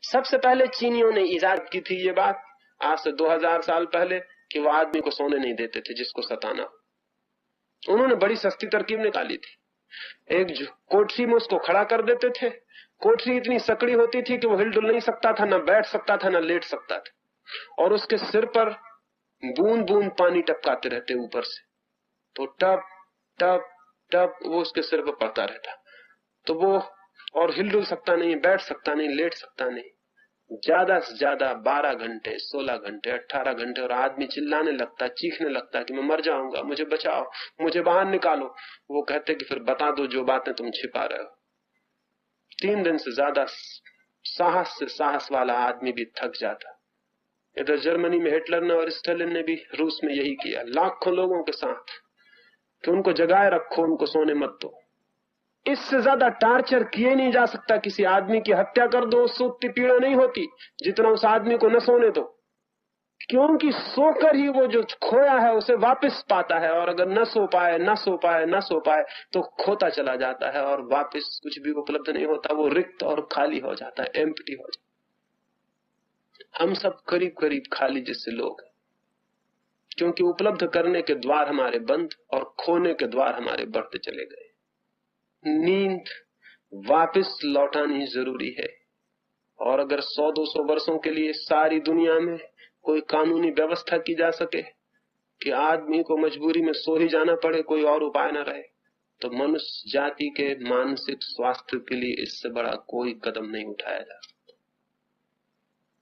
सबसे पहले चीनियों ने इजाद की थी ये बात, आज से 2000 साल पहले, कि वो आदमी को सोने नहीं देते थे जिसको सताना। उन्होंने बड़ी सस्ती तरकीब निकाली थी। एक कोठरी में उसको खड़ा कर देते थे। कोठरी इतनी सकड़ी होती थी कि वो हिलडुल नहीं सकता था, न बैठ सकता था, न लेट सकता था, और उसके सिर पर बूंद बूंद पानी टपकाते रहते ऊपर से, तो टप टप टप वो उसके सिर पर पड़ता रहता। तो वो और हिलडुल सकता नहीं, बैठ सकता नहीं, लेट सकता नहीं। ज्यादा से ज्यादा 12 घंटे, 16 घंटे, 18 घंटे, और आदमी चिल्लाने लगता, चीखने लगता कि मैं मर जाऊंगा, मुझे बचाओ, मुझे बाहर निकालो। वो कहते कि फिर बता दो जो बातें तुम छिपा रहे हो। 3 दिन से ज्यादा साहस से साहस वाला आदमी भी थक जाता। इधर जर्मनी में हिटलर ने और स्टालिन ने भी रूस में यही किया, लाखों लोगों के साथ, कि उनको जगाए रखो, उनको सोने मत दो। इससे ज्यादा टार्चर किए नहीं जा सकता। किसी आदमी की हत्या कर दो, उससे उतनी पीड़ा नहीं होती जितना उस आदमी को न सोने दो, क्योंकि सोकर ही वो जो खोया है उसे वापस पाता है, और अगर न सो पाए, न सो पाए, न सो पाए तो खोता चला जाता है और वापस कुछ भी उपलब्ध नहीं होता। वो रिक्त और खाली हो जाता है, एम्प्टी हो जाता है। हम सब करीब करीब खाली जैसे लोग हैं, क्योंकि उपलब्ध करने के द्वार हमारे बंद और खोने के द्वार हमारे बढ़ते चले गए। नींद वापस लौटानी जरूरी है, और अगर 100-200 वर्षों के लिए सारी दुनिया में कोई कानूनी व्यवस्था की जा सके कि आदमी को मजबूरी में सो ही जाना पड़े, कोई और उपाय न रहे, तो मनुष्य जाति के मानसिक स्वास्थ्य के लिए इससे बड़ा कोई कदम नहीं उठाया जा सकता।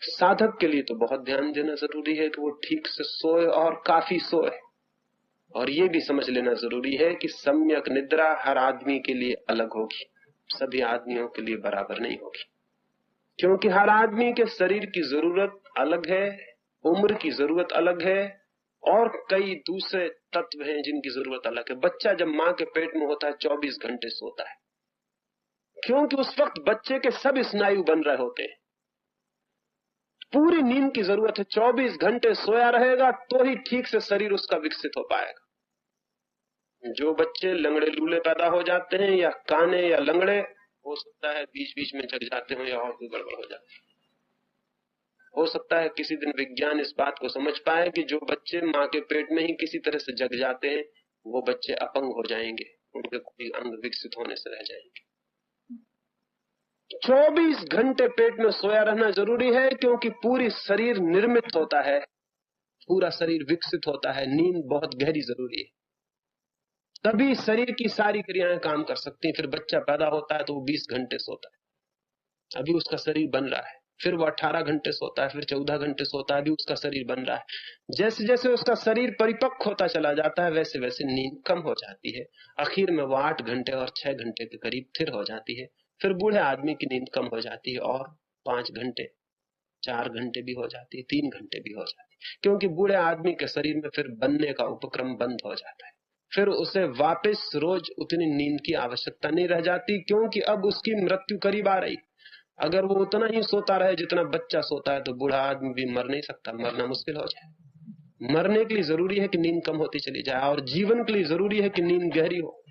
साधक के लिए तो बहुत ध्यान देना जरूरी है कि वो ठीक से सोए और काफी सोए, और ये भी समझ लेना जरूरी है कि सम्यक निद्रा हर आदमी के लिए अलग होगी, सभी आदमियों के लिए बराबर नहीं होगी, क्योंकि हर आदमी के शरीर की जरूरत अलग है, उम्र की जरूरत अलग है, और कई दूसरे तत्व हैं जिनकी जरूरत अलग है। बच्चा जब मां के पेट में होता है 24 घंटे सोता है, क्योंकि उस वक्त बच्चे के सब स्नायु बन रहे होते हैं। पूरी नींद की जरूरत है, 24 घंटे सोया रहेगा तो ही ठीक से शरीर उसका विकसित हो पाएगा। जो बच्चे लंगड़े लूले पैदा हो जाते हैं, या काने या लंगड़े, हो सकता है बीच बीच में जग जाते हो या और कोई गड़बड़ हो जाती है। हो सकता है किसी दिन विज्ञान इस बात को समझ पाए कि जो बच्चे मां के पेट में ही किसी तरह से जग जाते हैं, वो बच्चे अपंग हो जाएंगे, उनके कोई अंग विकसित होने से रह जाएंगे। 24 घंटे पेट में सोया रहना जरूरी है, क्योंकि पूरी शरीर निर्मित होता है, पूरा शरीर विकसित होता है। नींद बहुत गहरी जरूरी है, तभी शरीर की सारी क्रियाएं काम कर सकती हैं। फिर बच्चा पैदा होता है तो वो 20 घंटे सोता है, अभी उसका शरीर बन रहा है। फिर वो 18 घंटे सोता है, फिर 14 घंटे सोता है, अभी उसका शरीर बन रहा है। जैसे जैसे उसका शरीर परिपक्व होता चला जाता है, वैसे वैसे नींद कम हो जाती है। आखिर में वो 8 घंटे और 6 घंटे के करीब स्थिर हो जाती है। फिर बूढ़े आदमी की नींद कम हो जाती है और 5 घंटे, 4 घंटे भी हो जाती है, 3 घंटे भी हो जाती है, क्योंकि बूढ़े आदमी के शरीर में फिर बनने का उपक्रम बंद हो जाता है। फिर उसे वापस रोज उतनी नींद की आवश्यकता नहीं रह जाती, क्योंकि अब उसकी मृत्यु करीब आ रही। अगर वो उतना ही सोता रहे जितना बच्चा सोता है, तो बूढ़ा आदमी भी मर नहीं सकता, मरना मुश्किल हो जाए। मरने के लिए जरूरी है कि नींद कम होती चली जाए, और जीवन के लिए जरूरी है कि नींद गहरी हो।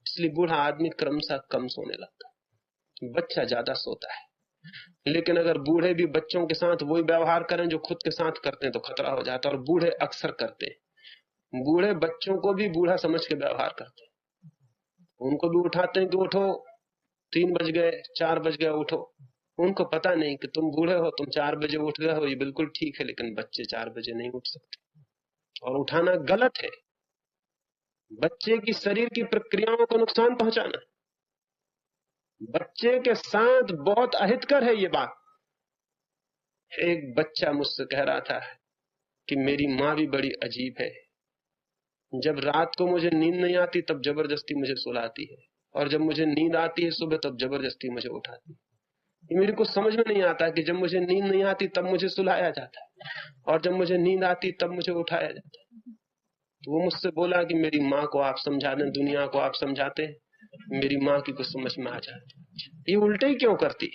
इसलिए बूढ़ा आदमी क्रमशः कम सोने लगता है, बच्चा ज्यादा सोता है। लेकिन अगर बूढ़े भी बच्चों के साथ वही व्यवहार करें जो खुद के साथ करते हैं, तो खतरा हो जाता है, और बूढ़े अक्सर करते हैं। बूढ़े बच्चों को भी बूढ़ा समझ के व्यवहार करते हैं, उनको भी उठाते हैं कि उठो, 3 बज गए, 4 बज गए, उठो। उनको पता नहीं कि तुम बूढ़े हो, तुम 4 बजे उठ गए हो, ये बिल्कुल ठीक है, लेकिन बच्चे 4 बजे नहीं उठ सकते, और उठाना गलत है। बच्चे की शरीर की प्रक्रियाओं को नुकसान पहुंचाना बच्चे के साथ बहुत अहितकर है ये बात। एक बच्चा मुझसे कह रहा था कि मेरी माँ भी बड़ी अजीब है, जब रात को मुझे नींद नहीं आती तब जबरदस्ती मुझे सुलाती है, और जब मुझे नींद आती है सुबह तब जबरदस्ती मुझे उठाती है। ये मेरे को समझ में नहीं आता कि जब मुझे नींद नहीं आती तब मुझे सुलाया जाता है, और जब मुझे नींद आती तब मुझे उठाया जाता है। तो वो मुझसे बोला कि मेरी माँ को आप समझा दें, दुनिया को आप समझाते हैं, मेरी माँ की कुछ समझ में आ जाती। ये उल्टे ही क्यों करती?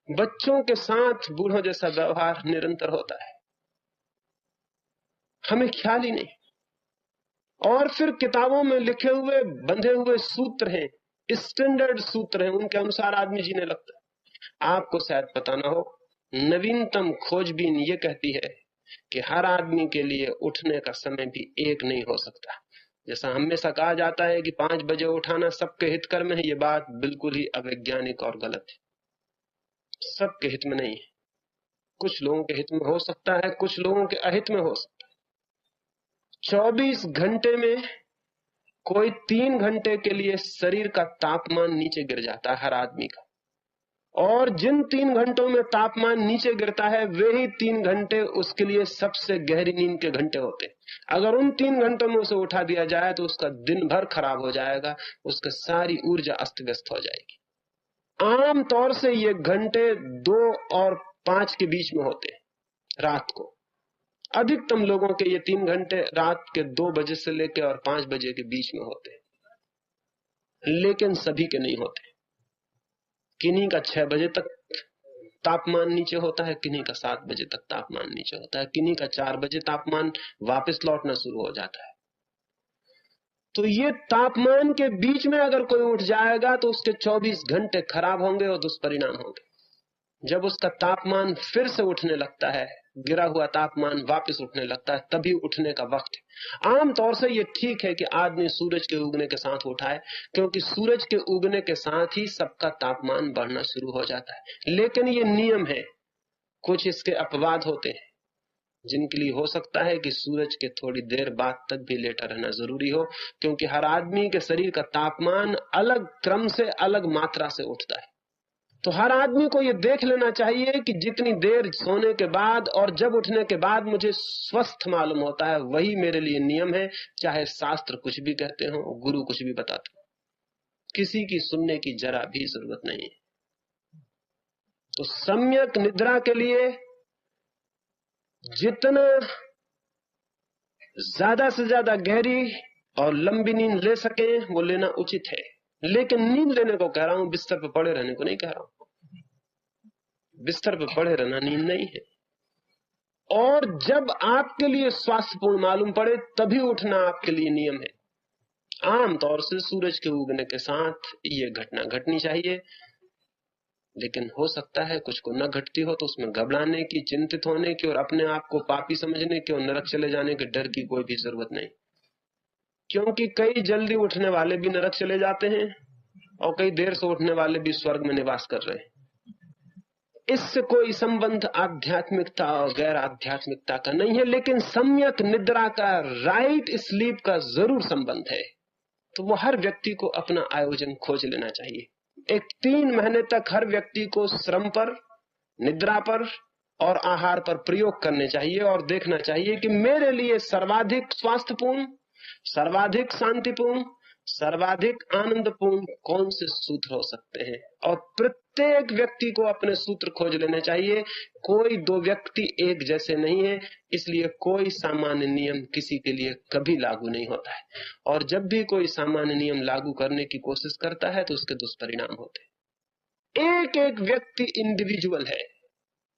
बच्चों के साथ बूढ़ों जैसा व्यवहार निरंतर होता है, हमें ख्याल ही नहीं। और फिर किताबों में लिखे हुए बंधे हुए सूत्र हैं, स्टैंडर्ड सूत्र हैं, उनके अनुसार आदमी जीने लगता है। आपको शायद पता ना हो, नवीनतम खोजबीन ये कहती है कि हर आदमी के लिए उठने का समय भी एक नहीं हो सकता। जैसा हमेशा कहा जाता है कि 5 बजे उठाना सबके हित कर में है, ये बात बिल्कुल ही अवैज्ञानिक और गलत है। सबके हित में नहीं है, कुछ लोगों के हित में हो सकता है, कुछ लोगों के अहित में हो सकता है। 24 घंटे में कोई 3 घंटे के लिए शरीर का तापमान नीचे गिर जाता है हर आदमी का, और जिन 3 घंटों में तापमान नीचे गिरता है वे ही 3 घंटे उसके लिए सबसे गहरी नींद के घंटे होते हैं। अगर उन 3 घंटों में उसे उठा दिया जाए तो उसका दिन भर खराब हो जाएगा, उसकी सारी ऊर्जा अस्त व्यस्त हो जाएगी। आम तौर से ये घंटे 2 और 5 के बीच में होते हैं रात को। अधिकतम लोगों के ये 3 घंटे रात के 2 बजे से लेकर और 5 बजे के बीच में होते हैं, लेकिन सभी के नहीं होते। किन्हीं का 6 बजे तक तापमान नीचे होता है, किन्हीं का 7 बजे तक तापमान नीचे होता है, किन्हीं का 4 बजे तापमान वापस लौटना शुरू हो जाता है। तो ये तापमान के बीच में अगर कोई उठ जाएगा तो उसके 24 घंटे खराब होंगे और दुष्परिणाम होंगे। जब उसका तापमान फिर से उठने लगता है, गिरा हुआ तापमान वापस उठने लगता है, तभी उठने का वक्त है। आमतौर से ये ठीक है कि आदमी सूरज के उगने के साथ उठाए, क्योंकि सूरज के उगने के साथ ही सबका तापमान बढ़ना शुरू हो जाता है। लेकिन ये नियम है, कुछ इसके अपवाद होते हैं जिनके लिए हो सकता है कि सूरज के थोड़ी देर बाद तक भी लेटा रहना जरूरी हो, क्योंकि हर आदमी के शरीर का तापमान अलग क्रम से, अलग मात्रा से उठता है। तो हर आदमी को यह देख लेना चाहिए कि जितनी देर सोने के बाद और जब उठने के बाद मुझे स्वस्थ मालूम होता है, वही मेरे लिए नियम है, चाहे शास्त्र कुछ भी कहते हो, गुरु कुछ भी बताते हो। किसी की सुनने की जरा भी जरूरत नहीं है। तो सम्यक निद्रा के लिए जितना ज्यादा से ज्यादा गहरी और लंबी नींद ले सके वो लेना उचित है। लेकिन नींद लेने को कह रहा हूं, बिस्तर पर पड़े रहने को नहीं कह रहा हूं। बिस्तर पर पड़े रहना नींद नहीं है। और जब आपके लिए स्वास्थ्यपूर्ण मालूम पड़े तभी उठना आपके लिए नियम है। आमतौर से सूरज के उगने के साथ ये घटना घटनी चाहिए, लेकिन हो सकता है कुछ को न घटती हो, तो उसमें घबराने की, चिंतित होने की और अपने आप को पापी समझने की और नरक चले जाने के डर की कोई भी जरूरत नहीं। क्योंकि कई जल्दी उठने वाले भी नरक चले जाते हैं और कई देर से उठने वाले भी स्वर्ग में निवास कर रहे हैं। इससे कोई संबंध आध्यात्मिकता और गैर आध्यात्मिकता का नहीं है, लेकिन सम्यक निद्रा का, राइट स्लीप का जरूर संबंध है। तो वो हर व्यक्ति को अपना आयोजन खोज लेना चाहिए। एक 3 महीने तक हर व्यक्ति को श्रम पर, निद्रा पर और आहार पर प्रयोग करने चाहिए और देखना चाहिए कि मेरे लिए सर्वाधिक स्वास्थ्यपूर्ण, सर्वाधिक शांतिपूर्ण, सर्वाधिक आनंदपूर्ण कौन से सूत्र हो सकते हैं। और प्रत्येक व्यक्ति को अपने सूत्र खोज लेने चाहिए। कोई 2 व्यक्ति एक जैसे नहीं है, इसलिए कोई सामान्य नियम किसी के लिए कभी लागू नहीं होता है। और जब भी कोई सामान्य नियम लागू करने की कोशिश करता है तो उसके दुष्परिणाम होते हैं। एक एक व्यक्ति इंडिविजुअल है,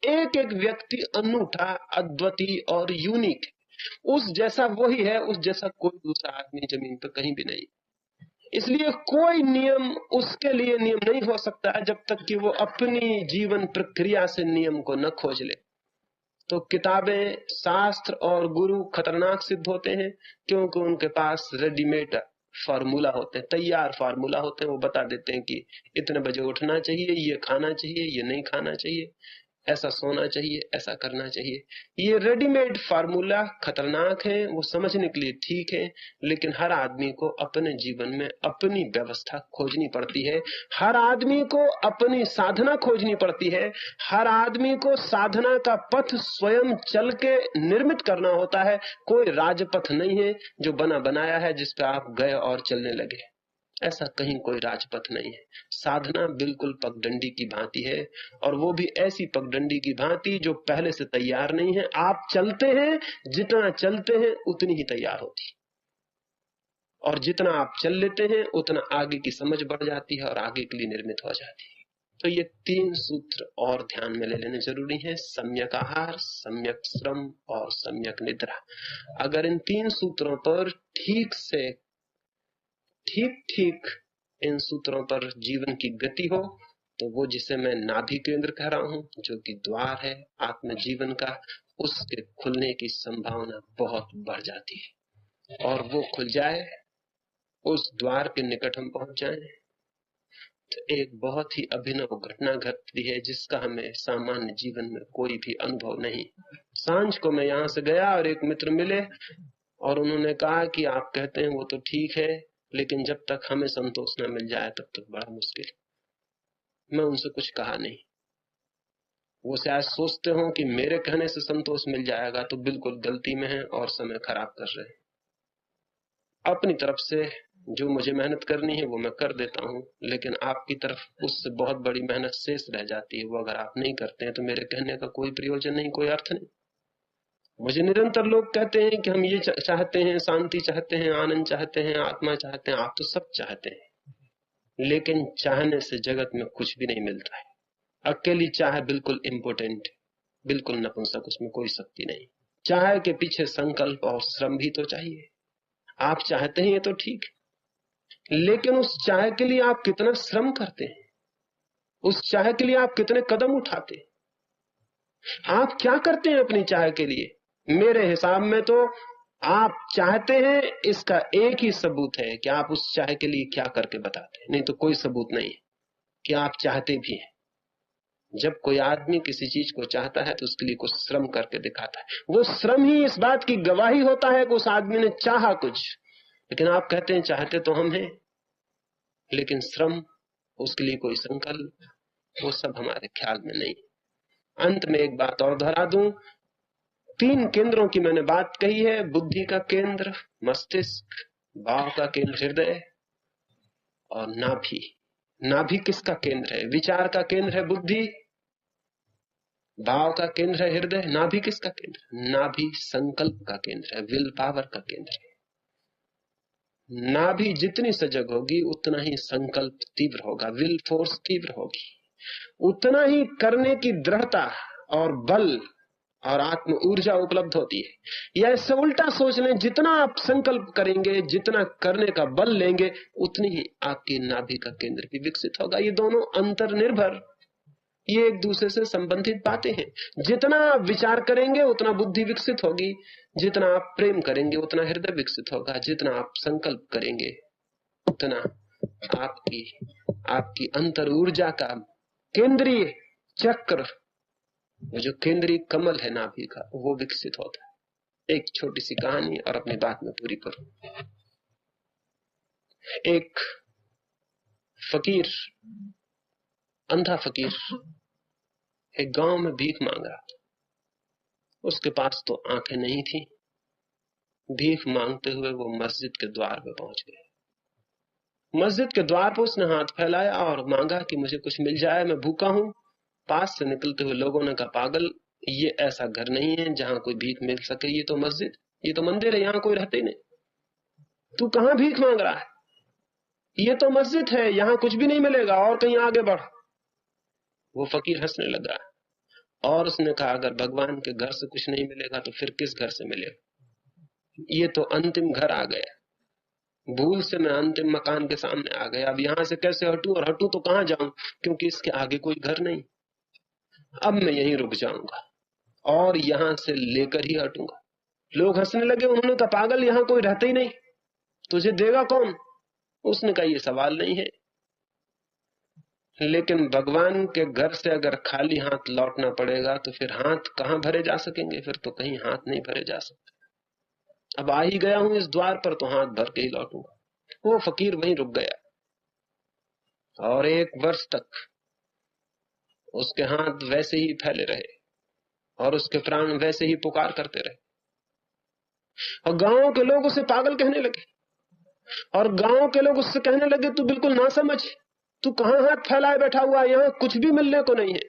एक एक व्यक्ति अनूठा, अद्वितीय और यूनिक है। उस जैसा वही है, उस जैसा कोई दूसरा आदमी जमीन पर कहीं भी नहीं। इसलिए कोई नियम उसके लिए नियम नहीं हो सकता है जब तक कि वो अपनी जीवन प्रक्रिया से नियम को न खोज ले। तो किताबें, शास्त्र और गुरु खतरनाक सिद्ध होते हैं, क्योंकि उनके पास रेडीमेड फार्मूला होते हैं, तैयार फार्मूला होते हैं। वो बता देते हैं कि इतने बजे उठना चाहिए, ये खाना चाहिए, ये नहीं खाना चाहिए, ऐसा सोना चाहिए, ऐसा करना चाहिए। ये रेडीमेड फार्मूला खतरनाक है, वो समझने के लिए ठीक है, लेकिन हर आदमी को अपने जीवन में अपनी व्यवस्था खोजनी पड़ती है। हर आदमी को अपनी साधना खोजनी पड़ती है। हर आदमी को साधना का पथ स्वयं चल के निर्मित करना होता है। कोई राजपथ नहीं है जो बना बनाया है जिस पे आप गए और चलने लगे। ऐसा कहीं कोई राजपथ नहीं है। साधना बिल्कुल पगडंडी की भांति है, और वो भी ऐसी पगडंडी की भांति जो पहले से तैयार नहीं है। आप चलते हैं, जितना चलते हैं उतनी ही तैयार होती, और जितना आप चल लेते हैं उतना आगे की समझ बढ़ जाती है और आगे के लिए निर्मित हो जाती है। तो ये 3 सूत्र और ध्यान में ले लेने जरूरी है: सम्यक आहार, सम्यक श्रम और सम्यक निद्रा। अगर इन 3 सूत्रों पर ठीक इन सूत्रों पर जीवन की गति हो तो वो जिसे मैं नाभि केंद्र कह रहा हूं, जो कि द्वार है आत्म जीवन का, उसके खुलने की संभावना बहुत बढ़ जाती है। और वो खुल जाए, उस द्वार के निकट हम पहुंच जाएं, तो एक बहुत ही अभिनव घटना घटती है जिसका हमें सामान्य जीवन में कोई भी अनुभव नहीं। सांझ को मैं यहां से गया और एक मित्र मिले और उन्होंने कहा कि आप कहते हैं वो तो ठीक है, लेकिन जब तक हमें संतोष न मिल जाए तब तक बड़ा मुश्किल। मैं उनसे कुछ कहा नहीं। वो शायद सोचते हो कि मेरे कहने से संतोष मिल जाएगा, तो बिल्कुल गलती में है और समय खराब कर रहे हैं। अपनी तरफ से जो मुझे मेहनत करनी है वो मैं कर देता हूं, लेकिन आपकी तरफ उससे बहुत बड़ी मेहनत शेष रह जाती है। वो अगर आप नहीं करते हैं तो मेरे कहने का कोई प्रयोजन नहीं, कोई अर्थ नहीं। मुझे निरंतर लोग कहते हैं कि हम ये चाहते हैं, शांति चाहते हैं, आनंद चाहते हैं, आत्मा चाहते हैं। आप तो सब चाहते हैं, लेकिन चाहने से जगत में कुछ भी नहीं मिलता है। अकेली चाह बिल्कुल इम्पोर्टेंट, बिल्कुल नपुंसक, उसमें कोई शक्ति नहीं। चाह के पीछे संकल्प और श्रम भी तो चाहिए। आप चाहते हैं ये तो ठीक, लेकिन उस चाह के लिए आप कितना श्रम करते हैं, उस चाह के लिए आप कितने कदम उठाते हैं, आप क्या करते हैं अपनी चाह के लिए? मेरे हिसाब में तो आप चाहते हैं, इसका एक ही सबूत है कि आप उस चाह के लिए क्या करके बताते हैं, नहीं तो कोई सबूत नहीं कि आप चाहते भी हैं। जब कोई आदमी किसी चीज को चाहता है तो उसके लिए कुछ श्रम करके दिखाता है। वो श्रम ही इस बात की गवाही होता है कि उस आदमी ने चाहा कुछ। लेकिन आप कहते हैं चाहते तो हम हैं, लेकिन श्रम, उसके लिए कोई संकल्प, वो सब हमारे ख्याल में नहीं। अंत में एक बात और दोहरा दूं, 3 केंद्रों की मैंने बात कही है। बुद्धि का केंद्र मस्तिष्क, भाव का केंद्र हृदय, और नाभि। नाभि किसका केंद्र है? विचार का केंद्र है बुद्धि, भाव का केंद्र है हृदय। नाभि किसका केंद्र? नाभि संकल्प का केंद्र है, विल पावर का केंद्र है। नाभि जितनी सजग होगी उतना ही संकल्प तीव्र होगा, विल फोर्स तीव्र होगी, उतना ही करने की दृढ़ता और बल और आत्म ऊर्जा उपलब्ध होती है। या इससे उल्टा सोच लें, जितना आप संकल्प करेंगे, जितना करने का बल लेंगे, उतनी ही आपकी नाभि का केंद्र भी विकसित होगा। ये दोनों अंतर्निर्भर, ये एक दूसरे से संबंधित बातें हैं। जितना आप विचार करेंगे उतना बुद्धि विकसित होगी, जितना आप प्रेम करेंगे उतना हृदय विकसित होगा, जितना आप संकल्प करेंगे उतना आपकी अंतर ऊर्जा का केंद्रीय चक्र, वो जो केंद्रीय कमल है नाभि का, वो विकसित होता है। एक छोटी सी कहानी और अपनी बात में पूरी करूं। एक फकीर, अंधा फकीर, एक गांव में भीख मांग रहा था। उसके पास तो आंखें नहीं थी। भीख मांगते हुए वो मस्जिद के द्वार पे पहुंच गए। मस्जिद के द्वार पर उसने हाथ फैलाया और मांगा कि मुझे कुछ मिल जाए, मैं भूखा हूं। पास से निकलते हुए लोगों ने कहा, पागल, ये ऐसा घर नहीं है जहां कोई भीख मिल सके। ये तो मस्जिद, ये तो मंदिर है, यहाँ कोई रहते ही नहीं। तू कहां भीख मांग रहा है? ये तो मस्जिद है, यहाँ कुछ भी नहीं मिलेगा, और कहीं आगे बढ़। वो फकीर हंसने लगा और उसने कहा, अगर भगवान के घर से कुछ नहीं मिलेगा तो फिर किस घर से मिलेगा? ये तो अंतिम घर आ गया, भूल से मैं अंतिम मकान के सामने आ गया। अब यहां से कैसे हटूं, और हटूं तो कहां जाऊं, क्योंकि इसके आगे कोई घर नहीं। अब मैं यहीं रुक जाऊंगा और यहां से लेकर ही हटूंगा। लोग हंसने लगे। उन्होंने कहा, पागल, यहां कोई रहता ही नहीं, तुझे देगा कौन? उसने कहा, ये सवाल नहीं है, लेकिन भगवान के घर से अगर खाली हाथ लौटना पड़ेगा तो फिर हाथ कहां भरे जा सकेंगे? फिर तो कहीं हाथ नहीं भरे जा सकते। अब आ ही गया हूं इस द्वार पर, तो हाथ भर के ही लौटूंगा। वो फकीर वहीं रुक गया और 1 वर्ष तक उसके हाथ वैसे ही फैले रहे और उसके प्राण वैसे ही पुकार करते रहे। और गांव के लोग उसे पागल कहने लगे, और गांव के लोग उससे कहने लगे, तू बिल्कुल ना समझ, तू कहां हाथ फैलाए बैठा हुआ है, यहाँ कुछ भी मिलने को नहीं है।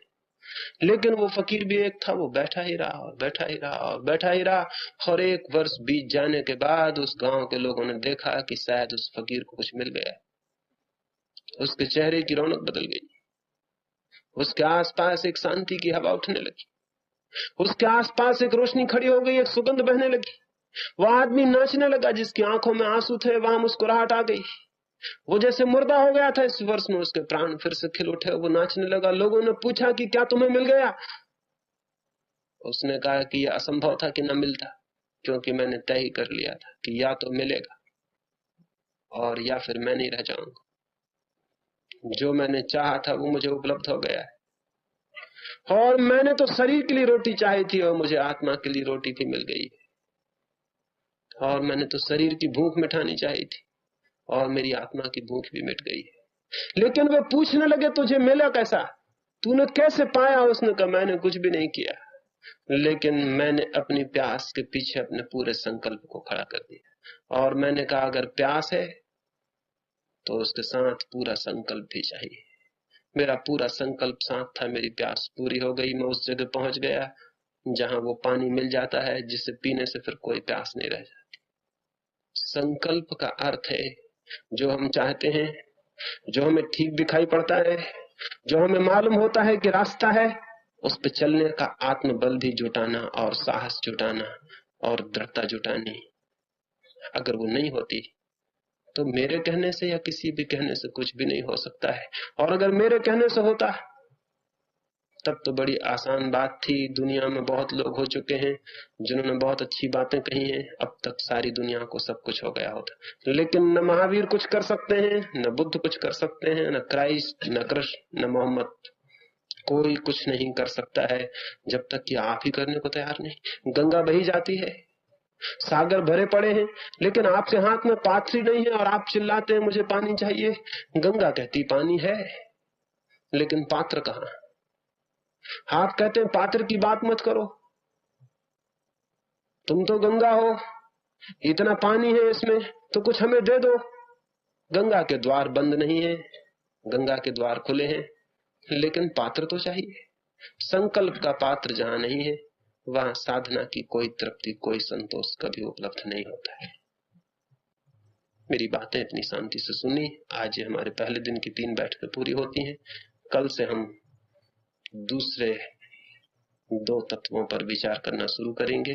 लेकिन वो फकीर भी एक था, वो बैठा ही रहा और बैठा ही रहा और बैठा ही रहा। और 1 वर्ष बीत जाने के बाद उस गांव के लोगों ने देखा कि शायद उस फकीर को कुछ मिल गया। उसके चेहरे की रौनक बदल गई, उसके आसपास एक शांति की हवा उठने लगी, उसके आसपास एक रोशनी खड़ी हो गई, एक सुगंध बहने लगी। वह आदमी नाचने लगा, जिसकी आंखों में आंसू थे वहां मुस्कुराहट आ गई। वो जैसे मुर्दा हो गया था, इस वर्ष में उसके प्राण फिर से खिल उठे, वो नाचने लगा। लोगों ने पूछा कि क्या तुम्हें मिल गया? उसने कहा कि यह असंभव था कि न मिलता, क्योंकि मैंने तय ही कर लिया था कि या तो मिलेगा और या फिर मैं नहीं रह जाऊंगा। जो मैंने चाहा था वो मुझे उपलब्ध हो गया है, और मैंने तो शरीर के लिए रोटी चाही थी और मुझे आत्मा के लिए रोटी भी मिल गई, और मैंने तो शरीर की भूख मिटानी चाही थी और मेरी आत्मा की भूख भी मिट गई है। लेकिन वे पूछने लगे तुझे मिला कैसा, तूने कैसे पाया? उसने कहा मैंने कुछ भी नहीं किया, लेकिन मैंने अपनी प्यास के पीछे अपने पूरे संकल्प को खड़ा कर दिया, और मैंने कहा अगर प्यास है तो उसके साथ पूरा संकल्प भी चाहिए। मेरा पूरा संकल्प साथ था, मेरी प्यास पूरी हो गई। मैं उस जगह पहुंच गया जहां वो पानी मिल जाता है जिसे पीने से फिर कोई प्यास नहीं रह जाती। संकल्प का अर्थ है जो हम चाहते हैं, जो हमें ठीक दिखाई पड़ता है, जो हमें मालूम होता है कि रास्ता है, उस पे चलने का आत्मबल भी जुटाना और साहस जुटाना और दृढ़ता जुटानी। अगर वो नहीं होती तो मेरे कहने से या किसी भी कहने से कुछ भी नहीं हो सकता है, और अगर मेरे कहने से होता तब तो बड़ी आसान बात थी। दुनिया में बहुत लोग हो चुके हैं जिन्होंने बहुत अच्छी बातें कही हैं, अब तक सारी दुनिया को सब कुछ हो गया होता। लेकिन न महावीर कुछ कर सकते हैं, न बुद्ध कुछ कर सकते हैं, न क्राइस्ट, न कृष्ण, न मोहम्मद, कोई कुछ नहीं कर सकता है जब तक कि आप ही करने को तैयार नहीं। गंगा बही जाती है, सागर भरे पड़े हैं, लेकिन आपके हाथ में पाथरी नहीं है और आप चिल्लाते हैं मुझे पानी चाहिए। गंगा कहती पानी है, लेकिन पात्र कहां? आप कहते हैं पात्र की बात मत करो, तुम तो गंगा हो, इतना पानी है इसमें तो कुछ हमें दे दो। गंगा के द्वार बंद नहीं है, गंगा के द्वार खुले हैं, लेकिन पात्र तो चाहिए। संकल्प का पात्र जहां नहीं है वहां साधना की कोई तृप्ति, कोई संतोष कभी उपलब्ध नहीं होता है। मेरी बातें इतनी शांति से सुनी। आज हमारे पहले दिन की 3 बैठकें पूरी होती हैं। कल से हम दूसरे 2 तत्वों पर विचार करना शुरू करेंगे।